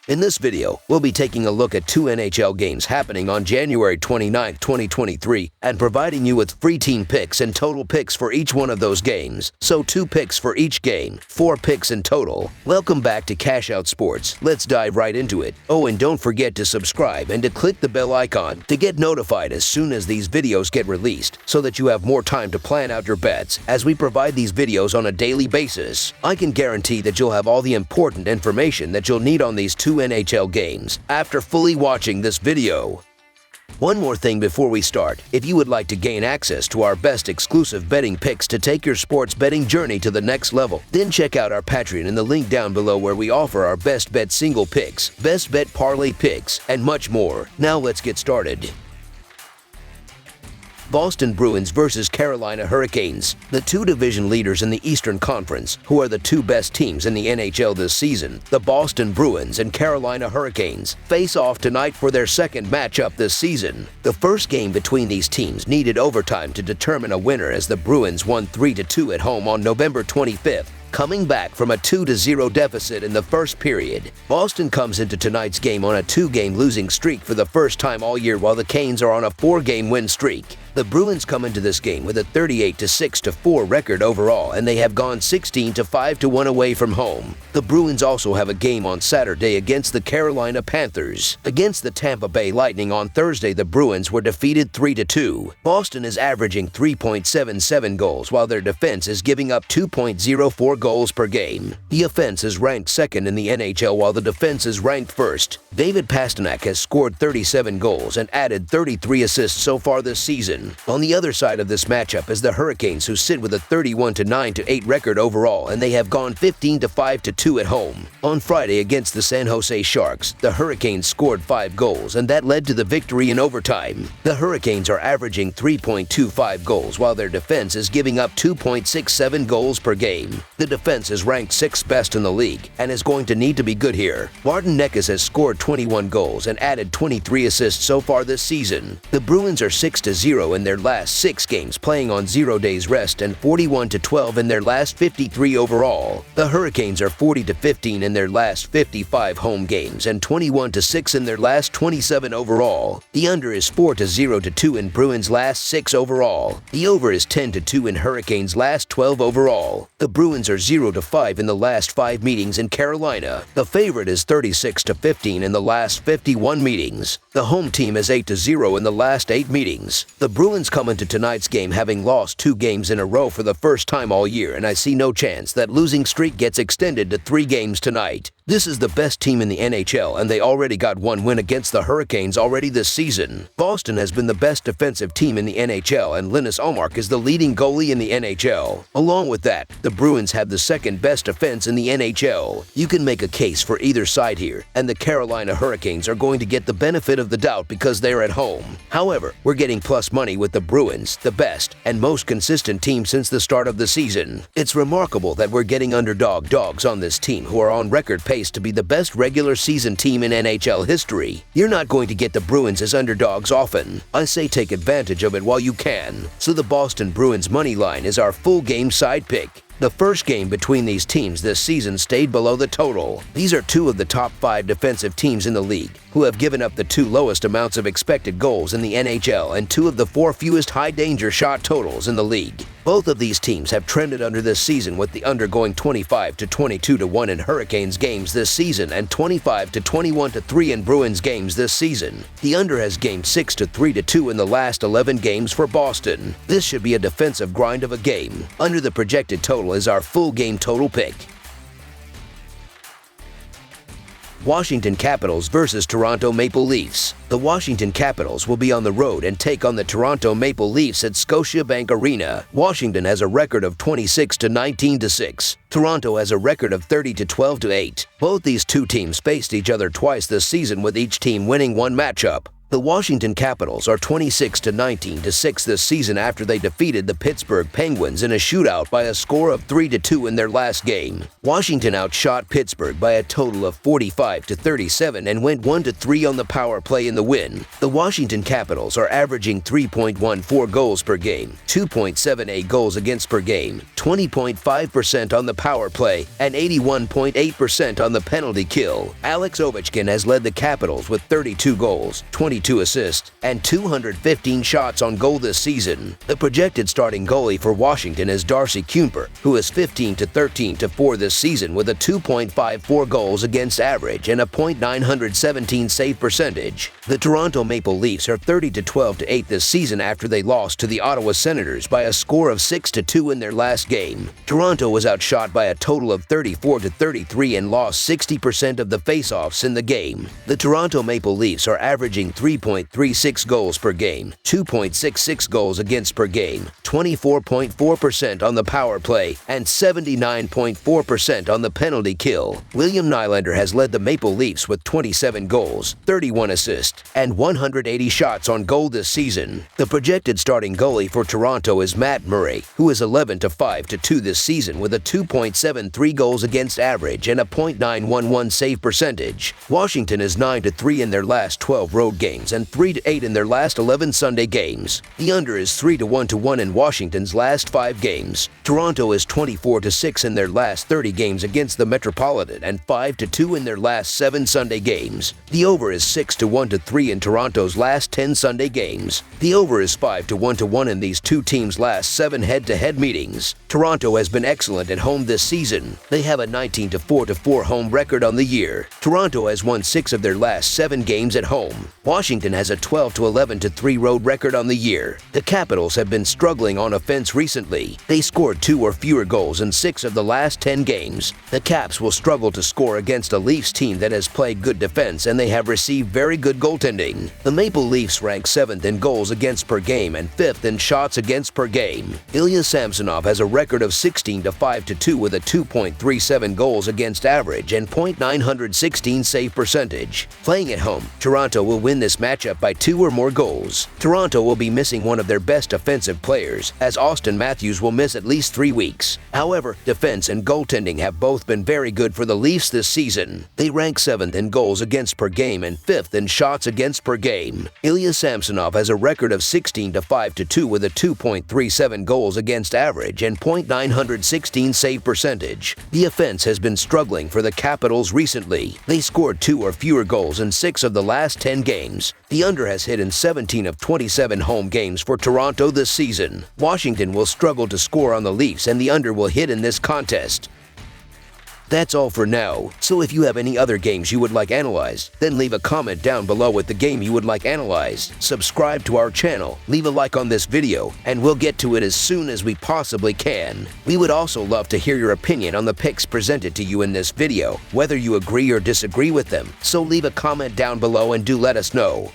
In this video, we'll be taking a look at two NHL games happening on January 29, 2023, and providing you with free team picks and total picks for each one of those games. So 2 picks for each game, 4 picks in total. Welcome back to Cash Out Sports. Let's dive right into it. Oh, and don't forget to subscribe and to click the bell icon to get notified as soon as these videos get released, so that you have more time to plan out your bets as we provide these videos on a daily basis. I can guarantee that you'll have all the important information that you'll need on these two NHL games after fully watching this video. One more thing before we start. If you would like to gain access to our best exclusive betting picks to take your sports betting journey to the next level, then check out our Patreon in the link down below, where we offer our best bet single picks, best bet parlay picks, and much more. Now let's get started. Boston Bruins versus Carolina Hurricanes, the two division leaders in the Eastern Conference, who are the two best teams in the NHL this season. The Boston Bruins and Carolina Hurricanes face off tonight for their second matchup this season. The first game between these teams needed overtime to determine a winner, as the Bruins won 3-2 at home on November 25th. Coming back from a 2-0 deficit in the first period. Boston comes into tonight's game on a 2-game losing streak for the first time all year, while the Canes are on a 4-game win streak. The Bruins come into this game with a 38-6-4 record overall, and they have gone 16-5-1 away from home. The Bruins also have a game on Saturday against the Carolina Panthers. Against the Tampa Bay Lightning on Thursday, the Bruins were defeated 3-2. Boston is averaging 3.77 goals, while their defense is giving up 2.04 goals per game. The offense is ranked second in the NHL, while the defense is ranked first. David Pastrnak has scored 37 goals and added 33 assists so far this season. On the other side of this matchup is the Hurricanes, who sit with a 31-9-8 record overall, and they have gone 15-5-2 at home. On Friday against the San Jose Sharks, the Hurricanes scored 5 goals, and that led to the victory in overtime. The Hurricanes are averaging 3.25 goals, while their defense is giving up 2.67 goals per game. The defense is ranked 6th best in the league and is going to need to be good here. Martin Necas has scored 21 goals and added 23 assists so far this season. The Bruins are 6-0 in their last 6 games, playing on 0 days rest, and 41-12 in their last 53 overall. The Hurricanes are 40-15 in their last 55 home games and 21-6 in their last 27 overall. The under is 4-0-2 in Bruins' last 6 overall. The over is 10-2 in Hurricanes' last 12 overall. The Bruins are 0-5 in the last 5 meetings in Carolina. The favorite is 36-15 in the last 51 meetings. The home team is 8-0 in the last 8 meetings. The Bruins come into tonight's game having lost 2 games in a row for the first time all year, and I see no chance that losing streak gets extended to 3 games tonight. This is the best team in the NHL, and they already got 1 win against the Hurricanes already this season. Boston has been the best defensive team in the NHL, and Linus Ullmark is the leading goalie in the NHL. Along with that, the Bruins have the second best defense in the NHL. You can make a case for either side here, and the Carolina Hurricanes are going to get the benefit of the doubt because they're at home. However, we're getting plus money with the Bruins, the best and most consistent team since the start of the season. It's remarkable that we're getting underdog dogs on this team, who are on record pace to be the best regular season team in NHL history. You're not going to get the Bruins as underdogs often. I say take advantage of it while you can. So the Boston Bruins money line is our full game side pick. The first game between these teams this season stayed below the total. These are 2 of the top 5 defensive teams in the league, who have given up the 2 lowest amounts of expected goals in the NHL and 2 of the 4 fewest high-danger shot totals in the league. Both of these teams have trended under this season, with the under going 25-22-1 in Hurricanes games this season and 25-21-3 in Bruins games this season. The under has gained 6-3-2 in the last 11 games for Boston. This should be a defensive grind of a game. Under the projected total is our full game total pick. Washington Capitals versus Toronto Maple Leafs. The Washington Capitals will be on the road and take on the Toronto Maple Leafs at Scotiabank Arena. Washington has a record of 26-19-6. Toronto has a record of 30-12-8. Both these 2 teams faced each other twice this season, with each team winning 1 matchup. The Washington Capitals are 26-19-6 this season after they defeated the Pittsburgh Penguins in a shootout by a score of 3-2 in their last game. Washington outshot Pittsburgh by a total of 45-37 and went 1-3 on the power play in the win. The Washington Capitals are averaging 3.14 goals per game, 2.78 goals against per game, 20.5% on the power play, and 81.8% on the penalty kill. Alex Ovechkin has led the Capitals with 32 goals, 22 assists, and 215 shots on goal this season. The projected starting goalie for Washington is Darcy Kuemper, who is 15-13-4 this season with a 2.54 goals against average and a .917 save percentage. The Toronto Maple Leafs are 30-12-8 this season after they lost to the Ottawa Senators by a score of 6-2 in their last game. Toronto was outshot by a total of 34-33 and lost 60% of the faceoffs in the game. The Toronto Maple Leafs are averaging 3.36 goals per game, 2.66 goals against per game, 24.4% on the power play, and 79.4% on the penalty kill. William Nylander has led the Maple Leafs with 27 goals, 31 assists, and 180 shots on goal this season. The projected starting goalie for Toronto is Matt Murray, who is 11-5-2 this season with a 2.73 goals against average and a .911 save percentage. Washington is 9-3 in their last 12 road games and 3-8 in their last 11 Sunday games. The under is 3-1 in Washington's last 5 games. Toronto is 24-6 in their last 30 games against the Metropolitan and 5-2 in their last 7 Sunday games. The over is 6-1-3 in Toronto's last 10 Sunday games. The over is 5-1 in these two teams' last 7 head-to-head meetings. Toronto has been excellent at home this season. They have a 19-4-4 home record on the year. Toronto has won 6 of their last 7 games at home. Washington has a 12-11-3 road record on the year. The Capitals have been struggling on offense recently. They scored 2 or fewer goals in 6 of the last 10 games. The Caps will struggle to score against a Leafs team that has played good defense and they have received very good goaltending. The Maple Leafs rank 7th in goals against per game and 5th in shots against per game. Ilya Samsonov has a record of 16-5-2 with a 2.37 goals against average and .916 save percentage. Playing at home, Toronto will win this matchup by 2 or more goals. Toronto will be missing one of their best offensive players, as Austin Matthews will miss at least 3 weeks. However, defense and goaltending have both been very good for the Leafs this season. They rank 7th in goals against per game and 5th in shots against per game. Ilya Samsonov has a record of 16-5-2 with a 2.37 goals against average and .916 save percentage. The offense has been struggling for the Capitals recently. They scored 2 or fewer goals in 6 of the last 10 games. The under has hit in 17 of 27 home games for Toronto this season. Washington will struggle to score on the Leafs and the under will hit in this contest. That's all for now, so if you have any other games you would like analyzed, then leave a comment down below with the game you would like analyzed. Subscribe to our channel, leave a like on this video, and we'll get to it as soon as we possibly can. We would also love to hear your opinion on the picks presented to you in this video, whether you agree or disagree with them, so leave a comment down below and do let us know.